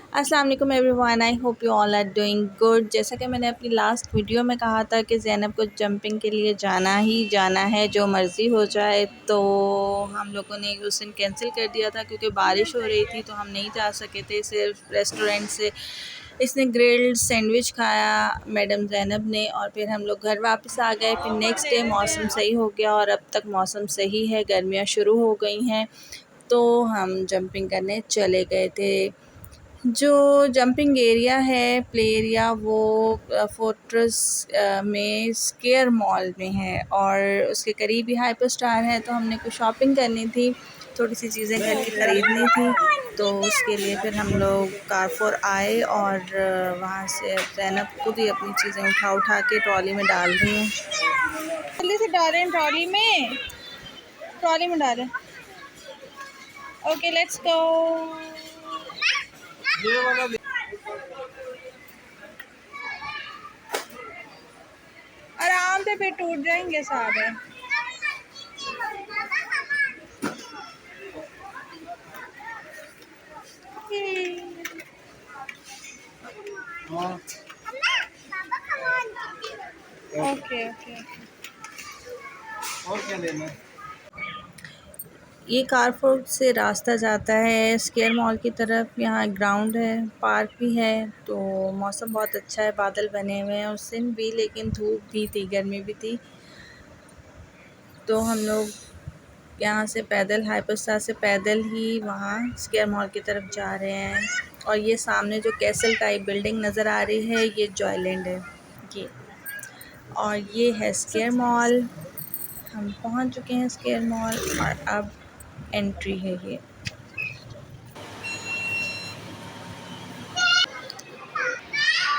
अस्सलाम वालेकुम everyone, I hope you all are doing good. जैसा कि मैंने अपनी लास्ट वीडियो में कहा था कि ज़ैनब को जंपिंग के लिए जाना ही जाना है, जो मर्ज़ी हो जाए। तो हम लोगों ने उस दिन कैंसिल कर दिया था क्योंकि बारिश हो रही थी, तो हम नहीं जा सके थे। सिर्फ रेस्टोरेंट से इसने ग्रिल्ड सैंडविच खाया मैडम ज़ैनब ने, और फिर हम लोग घर वापस आ गए। फिर नेक्स्ट डे मौसम सही हो गया और अब तक मौसम सही है, गर्मियाँ शुरू हो गई हैं, तो हम जंपिंग करने चले गए थे। जो जंपिंग एरिया है, प्ले एरिया, वो फोर्ट्रेस में स्केयर मॉल में है और उसके करीब ही हाइपर स्टार है। तो हमने कुछ शॉपिंग करनी थी, थोड़ी सी चीज़ें घर की ख़रीदनी थी, तो उसके लिए फिर हम लोग कारफोर आए और वहाँ से ज़ैनब खुद ही अपनी चीज़ें उठा के ट्रॉली में डाल रही हूँ। जल्दी से डालें, ट्रॉली में डालें। Okay, let's go. आराम से, फिर टूट जाएंगे सारे। Okay okay. और क्या लेना है? ये कारफोर्ट से रास्ता जाता है स्केयर मॉल की तरफ। यहाँ ग्राउंड है, पार्क भी है, तो मौसम बहुत अच्छा है, बादल बने हुए हैं उस दिन भी, लेकिन धूप भी थी, गर्मी भी थी। तो हम लोग यहाँ से पैदल, हाइपर स्टार से पैदल ही वहाँ स्केयर मॉल की तरफ जा रहे हैं। और ये सामने जो कैसल टाइप बिल्डिंग नज़र आ रही है, ये जॉयलैंड है ये, और ये है स्केयर मॉल। हम पहुँच चुके हैं स्केयर मॉल और अब एंट्री है ये।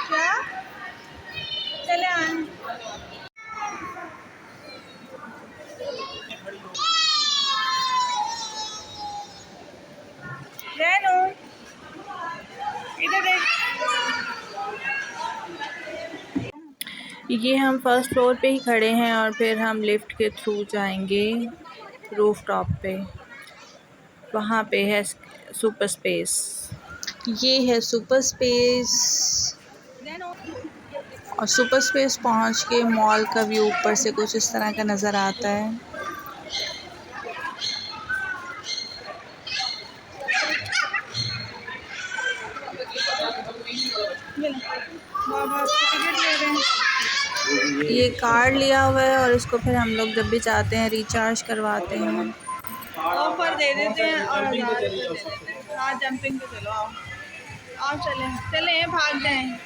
क्या चले आए? रेनू, इधर देख। ये हम फर्स्ट फ्लोर पे ही खड़े हैं और फिर हम लिफ्ट के थ्रू जाएंगे रूफ टॉप पे। वहाँ पे है सुपर स्पेस। ये है सुपर स्पेस, और सुपर स्पेस पहुँच के मॉल का व्यू ऊपर से कुछ इस तरह का नज़र आता है। ये कार्ड लिया हुआ है और इसको फिर हम लोग जब भी चाहते हैं रिचार्ज करवाते हैं। ऑफर दे देते हैं और हाँ, जंपिंग पे चलो, आओ आओ, चलें भाग जाएं।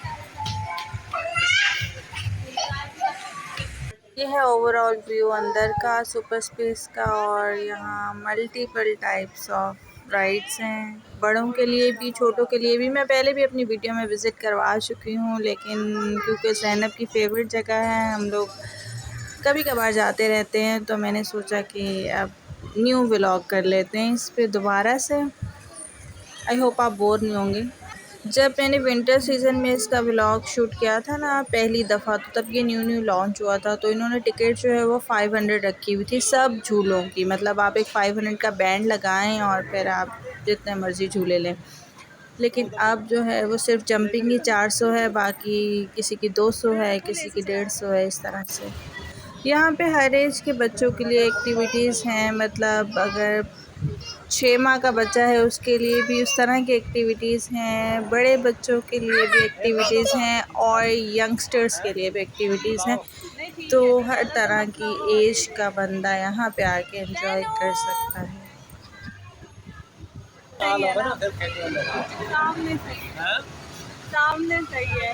ये है ओवरऑल व्यू अंदर का सुपर स्पेस का, और यहाँ मल्टीपल टाइप्स ऑफ राइड्स हैं, बड़ों के लिए भी छोटों के लिए भी। मैं पहले भी अपनी वीडियो में विज़िट करवा चुकी हूँ, लेकिन क्योंकि ज़ैनब की फ़ेवरेट जगह है, हम लोग कभी कभार जाते रहते हैं, तो मैंने सोचा कि अब न्यू व्लॉग कर लेते हैं इस पे दोबारा से। आई होप आप बोर नहीं होंगे। जब मैंने विंटर सीज़न में इसका व्लॉग शूट किया था ना पहली दफ़ा, तो तब ये न्यू लॉन्च हुआ था। तो इन्होंने टिकट जो है वो 500 रखी हुई थी सब झूलों की। मतलब आप एक 500 का बैंड लगाएं और फिर आप जितने मर्ज़ी झूले लें। लेकिन अब जो है वो सिर्फ जंपिंग ही 400 है, बाकी किसी की 200 है, किसी की 150 है, इस तरह से। यहाँ पे हर एज के बच्चों के लिए एक्टिविटीज़ हैं। मतलब अगर 6 माह का बच्चा है उसके लिए भी उस तरह की एक्टिविटीज़ हैं, बड़े बच्चों के लिए भी एक्टिविटीज़ हैं और यंगस्टर्स के लिए भी एक्टिविटीज़ हैं। तो हर तरह की एज का बंदा यहाँ पे आके एंजॉय कर सकता है। सामने सही है।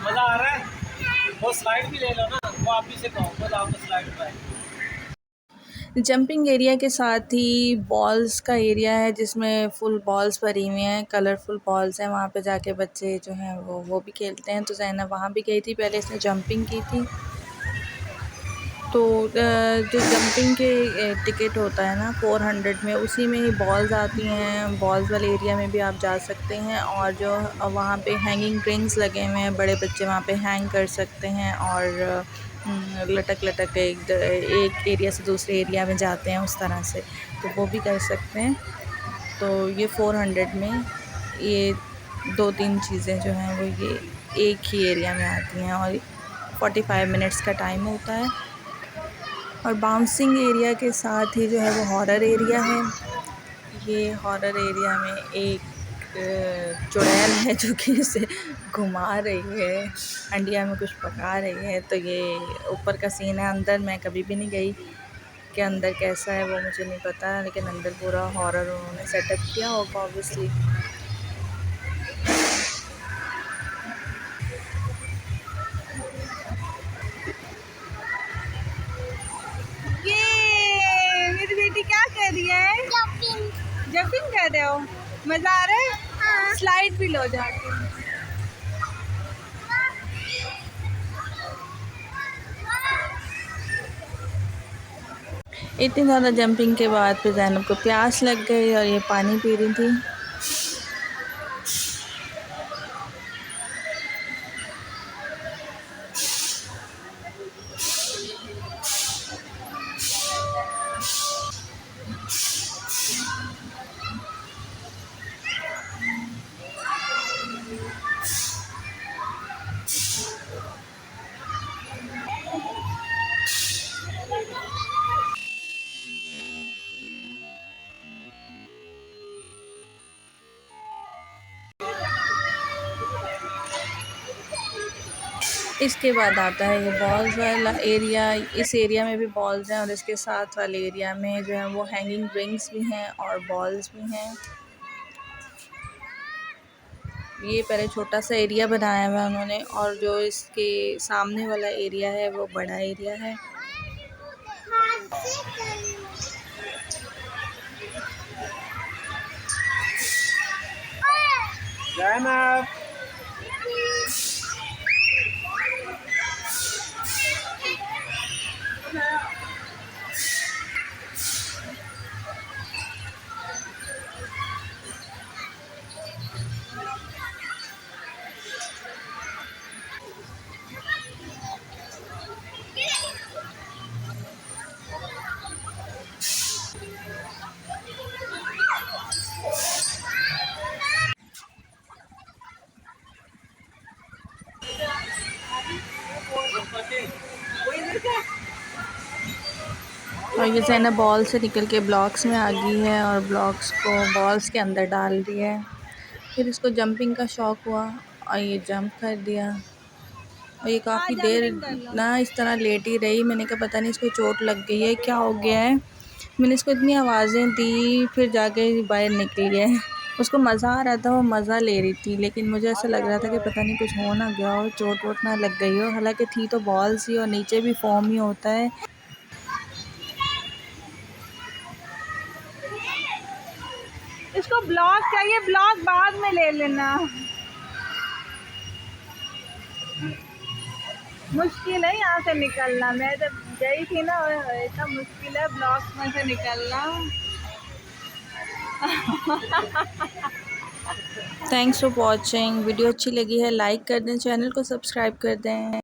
मज़ा आ रहा है। वो स्लाइड भी ले लो ना, वो आप ही से कहो, बस आपको स्लाइड पर। जंपिंग एरिया के साथ ही बॉल्स का एरिया है, जिसमें फुल बॉल्स भरी हुई हैं, कलरफुल बॉल्स हैं। वहाँ पे जाके बच्चे जो हैं वो भी खेलते हैं। तो ज़ैनब वहाँ भी गई थी, पहले इसने जंपिंग की थी। तो जो जंपिंग के टिकट होता है ना 400 में, उसी में ही बॉल्स आती हैं। बॉल्स वाले एरिया में भी आप जा सकते हैं, और जो वहाँ पे हैंगिंग रिंग्स लगे हुए हैं, बड़े बच्चे वहाँ पे हैंग कर सकते हैं और लटक लटक एक एरिया से दूसरे एरिया में जाते हैं, उस तरह से। तो वो भी कर सकते हैं। तो ये 400 में ये 2-3 चीज़ें जो हैं वो ये एक ही एरिया में आती हैं और 45 मिनट्स का टाइम होता है। और बाउंसिंग एरिया के साथ ही जो है वो हॉरर एरिया है। ये हॉरर एरिया में एक चुड़ैल है जो कि इसे घुमा रही है, हंडिया में कुछ पका रही है। तो ये ऊपर का सीन है, अंदर मैं कभी भी नहीं गई कि अंदर कैसा है वो मुझे नहीं पता, लेकिन अंदर पूरा हॉरर उन्होंने सेटअप किया होगा ऑब्वियसली। ये मेरी बेटी क्या कर रही है? जंपिंग कर रहे हो? मजा आ रहा है? हाँ। स्लाइड भी लो जाके। इतनी ज़्यादा जंपिंग के बाद फिर ज़ैनब को प्यास लग गई और ये पानी पी रही थी। इसके बाद आता है ये बॉल्स वाला एरिया। इस एरिया में भी बॉल्स हैं और इसके साथ वाले एरिया में जो है वो हैंगिंग रिंग्स भी हैं और बॉल्स भी हैं। ये पहले छोटा सा एरिया बनाया हुआ है उन्होंने और जो इसके सामने वाला एरिया है वो बड़ा एरिया है। जैनब और ये ज़ैनब बॉल से निकल के ब्लॉक्स में आ गई है और ब्लॉक्स को बॉल्स के अंदर डाल रही है। फिर इसको जंपिंग का शौक़ हुआ और ये जंप कर दिया और ये काफ़ी देर ना इस तरह लेटी रही। मैंने कहा पता नहीं इसको चोट लग गई है, क्या हो गया है। मैंने इसको इतनी आवाज़ें दी, फिर जाके बाहर निकली है। उसको मज़ा आ रहा था, वो मज़ा ले रही थी, लेकिन मुझे ऐसा लग रहा था कि पता नहीं कुछ हो ना गया हो, चोट वोट ना लग गई हो। हालांकि थी तो बॉल्स ही और नीचे भी फोम ही होता है। इसको ब्लॉक चाहिए, ब्लॉक बाद में ले लेना। मुश्किल है यहाँ से निकलना, मैं जब गई थी ना इतना मुश्किल है ब्लॉक में से निकलना। Thanks for watching. वीडियो अच्छी लगी है लाइक कर दें, चैनल को सब्सक्राइब कर दें।